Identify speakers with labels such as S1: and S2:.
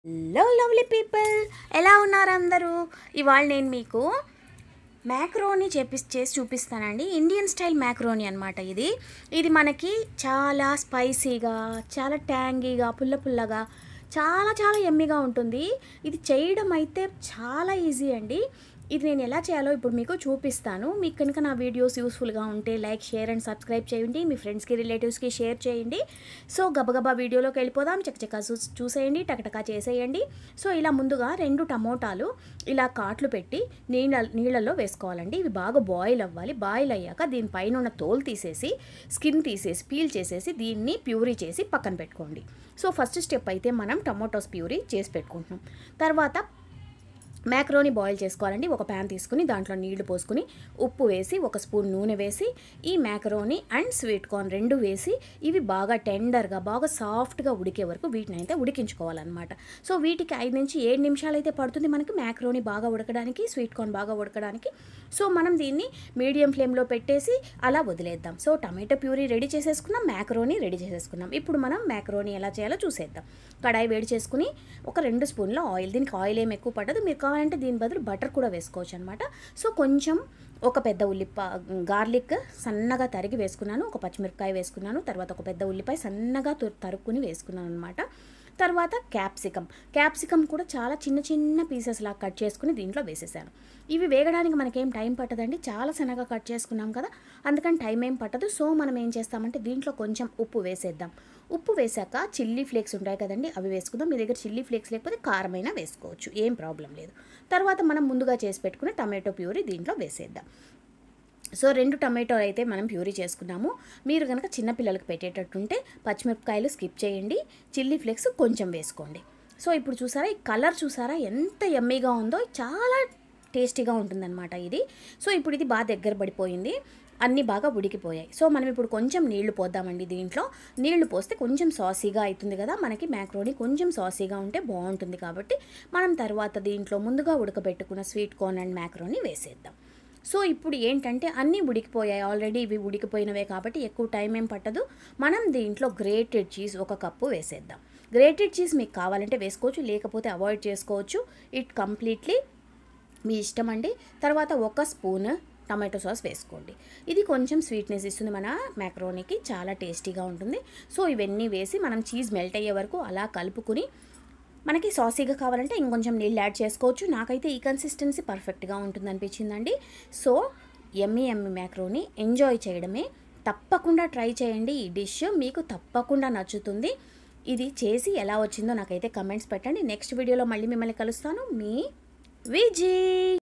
S1: Hello lovely people, ఎలా ఉన్నారు అందరూ? ఇవాళ నేను మీకు మ్యాక్రోనీ చేసి చూపిస్తానండి. ఇండియన్ స్టైల్ మ్యాక్రోనీ అనమాట. ఇది మనకి చాలా స్పైసీగా, చాలా ట్యాంగీగా, పుల్ల పుల్లగా, చాలా చాలా యమ్మీగా ఉంటుంది. ఇది చేయడం అయితే చాలా ఈజీ అండి. ఇది నేను ఎలా చేయాలో ఇప్పుడు మీకు చూపిస్తాను. మీకు కనుక నా వీడియోస్ యూస్ఫుల్గా ఉంటే లైక్, షేర్ అండ్ సబ్స్క్రైబ్ చేయండి. మీ ఫ్రెండ్స్కి, రిలేటివ్స్కి షేర్ చేయండి. సో గబగబా వీడియోలోకి వెళ్ళిపోదాం. చకచకా చూసేయండి, టకటకా చేసేయండి. సో ఇలా ముందుగా 2 టమోటాలు ఇలా కాట్లు పెట్టి నీళ్ళల్లో వేసుకోవాలండి. ఇవి బాగా బాయిల్ అవ్వాలి. బాయిల్ అయ్యాక దీనిపైన ఉన్న తోలు తీసేసి, స్కిన్ తీసేసి, పీల్ చేసేసి దీన్ని ప్యూరీ చేసి పక్కన పెట్టుకోండి. సో ఫస్ట్ స్టెప్ అయితే మనం టమోటోస్ ప్యూరీ చేసి పెట్టుకుంటున్నాం. తర్వాత మ్యాక్రోనీ బాయిల్ చేసుకోవాలండి. ఒక ప్యాన్ తీసుకుని దాంట్లో నీళ్లు పోసుకుని ఉప్పు వేసి, 1 స్పూన్ నూనె వేసి, ఈ మ్యాక్రోనీ అండ్ స్వీట్ కార్న్ 2 వేసి ఇవి బాగా టెండర్గా, బాగా సాఫ్ట్గా ఉడికే వరకు వీటిని అయితే ఉడికించుకోవాలన్నమాట. సో వీటికి 5 నుంచి 7 నిమిషాలు అయితే పడుతుంది మనకి మ్యాక్రోనీ బాగా ఉడకడానికి, స్వీట్ కార్న్ బాగా ఉడకడానికి. సో మనం దీన్ని మీడియం ఫ్లేమ్లో పెట్టేసి అలా వదిలేద్దాం. సో టమాటో ప్యూరీ రెడీ చేసేసుకున్నాం, మ్యాక్రోనీ రెడీ చేసేసుకున్నాం. ఇప్పుడు మనం మ్యాక్రోనీ ఎలా చేయాలో చూసేద్దాం. కడాయి వేడి చేసుకుని ఒక 2 స్పూన్ల ఆయిల్, దీనికి ఆయిల్ ఏమి ఎక్కువ పడదు, మీరు కావాలంటే దీని బదులు బటర్ కూడా వేసుకోవచ్చు అనమాట. సో కొంచెం ఒక పెద్ద గార్లిక్ సన్నగా తరిగి వేసుకున్నాను, ఒక పచ్చిమిరపకాయ వేసుకున్నాను, తర్వాత ఒక పెద్ద ఉల్లిపాయ సన్నగా తరుక్కుని వేసుకున్నాను అనమాట. తర్వాత క్యాప్సికమ్ కూడా చాలా చిన్న చిన్న పీసెస్ లాగా కట్ చేసుకుని దీంట్లో వేసేసాను. ఇవి వేగడానికి మనకేం టైం పట్టదండి, చాలా సన్నగా కట్ చేసుకున్నాం కదా, అందుకని టైం ఏం పట్టదు. సో మనం ఏం చేస్తామంటే దీంట్లో కొంచెం ఉప్పు వేసేద్దాం. ఉప్పు వేసాక చిల్లీ ఫ్లేక్స్ ఉంటాయి కదండి, అవి వేసుకుందాం. మీ దగ్గర చిల్లీ ఫ్లేక్స్ లేకపోతే కారమైనా వేసుకోవచ్చు, ఏం ప్రాబ్లం లేదు. తర్వాత మనం ముందుగా చేసి పెట్టుకుని టమాటో ప్యూరీ దీంట్లో వేసేద్దాం. సో 2 టమాటోలు అయితే మనం ప్యూరీ చేసుకున్నాము. మీరు కనుక చిన్నపిల్లలకు పెట్టేటట్టుంటే పచ్చిమిరపకాయలు స్కిప్ చేయండి, చిల్లీ ఫ్లేక్స్ కొంచెం వేసుకోండి. సో ఇప్పుడు చూసారా, ఈ కలర్ చూసారా ఎంత యమ్మీగా ఉందో, చాలా టేస్టీగా ఉంటుందన్నమాట ఇది. సో ఇప్పుడు ఇది బాగా దగ్గర పడిపోయింది, అన్నీ బాగా ఉడికిపోయాయి. సో మనం ఇప్పుడు కొంచెం నీళ్లు పోద్దామండి. దీంట్లో నీళ్లు పోస్తే కొంచెం సాసీగా అవుతుంది కదా మనకి మ్యాక్రోనీ, కొంచెం సాసీగా ఉంటే బాగుంటుంది. కాబట్టి మనం తర్వాత దీంట్లో ముందుగా ఉడకబెట్టుకున్న స్వీట్ కార్న్ అండ్ మ్యాక్రోనీ వేసేద్దాం. సో ఇప్పుడు ఏంటంటే అన్నీ ఉడికిపోయాయి ఆల్రెడీ, ఇవి ఉడికిపోయినవే కాబట్టి ఎక్కువ టైం ఏం పట్టదు. మనం దీంట్లో గ్రేటెడ్ చీజ్ 1 కప్పు వేసేద్దాం. గ్రేటెడ్ చీజ్ మీకు కావాలంటే వేసుకోవచ్చు, లేకపోతే అవాయిడ్ చేసుకోవచ్చు. ఇట్ కంప్లీట్లీ మీ ఇష్టం అండి. తర్వాత 1 స్పూన్ టమాటో సాస్ వేసుకోండి. ఇది కొంచెం స్వీట్నెస్ ఇస్తుంది మన మ్యాక్రోనీకి, చాలా టేస్టీగా ఉంటుంది. సో ఇవన్నీ వేసి మనం చీజ్ మెల్ట్ అయ్యే వరకు అలా కలుపుకుని, మనకి సాసీగా కావాలంటే ఇంకొంచెం నీళ్ళు యాడ్ చేసుకోవచ్చు. నాకైతే ఈ కన్సిస్టెన్సీ పర్ఫెక్ట్గా ఉంటుంది అనిపించిందండి. సో యమ్మీ మ్యాక్రోనీ ఎంజాయ్ చేయడమే. తప్పకుండా ట్రై చేయండి, ఈ డిష్ మీకు తప్పకుండా నచ్చుతుంది. ఇది చేసి ఎలా వచ్చిందో నాకైతే కమెంట్స్ పెట్టండి. నెక్స్ట్ వీడియోలో మళ్ళీ మిమ్మల్ని కలుస్తాను. మీ విజీ.